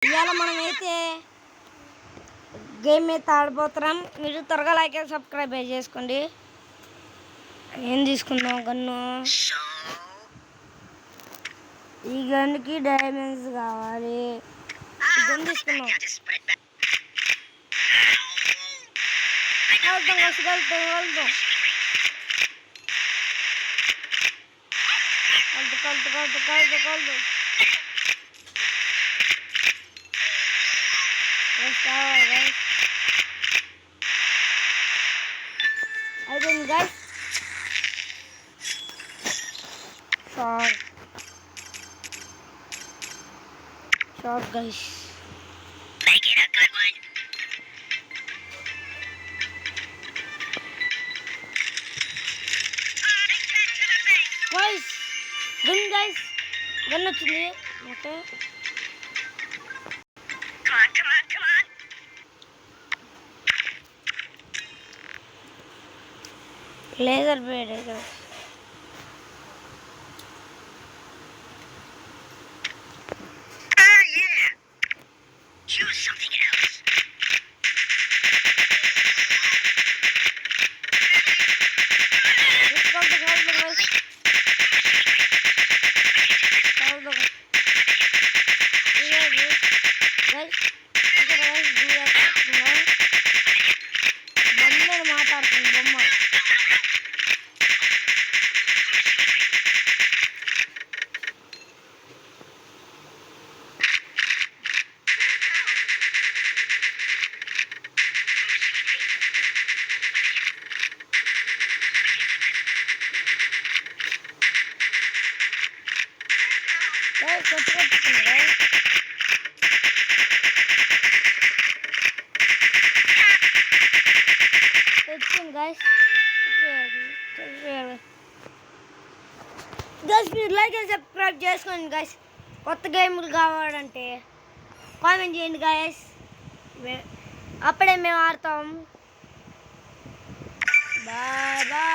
ఇవాళ మనమైతే గేమ్ అయితే ఆడిపోతున్నాం. మీరు త్వరగా లైక్ అండ్ సబ్స్క్రైబ్ చేసుకోండి. ఏం తీసుకుందాం గన్ను? ఈ గన్నుకి డైమండ్స్ కావాలి. ఈ గన్ తీసుకుందాం. కలుదు అయిపోయింది guys. Short guys. Guys gun వచ్చింది. ఓకే లేజర్ బ్లేడ్ మాట్లాడుతుంది బొమ్మ. గైస్ మీరు లైక్ అండ్ సబ్స్క్రైబ్ చేసుకోండి గైస్. కొత్త గేమ్లు కావాలంటే కామెంట్ చేయండి గైస్. అప్పుడే మేము ఆడతాం. Bye bye.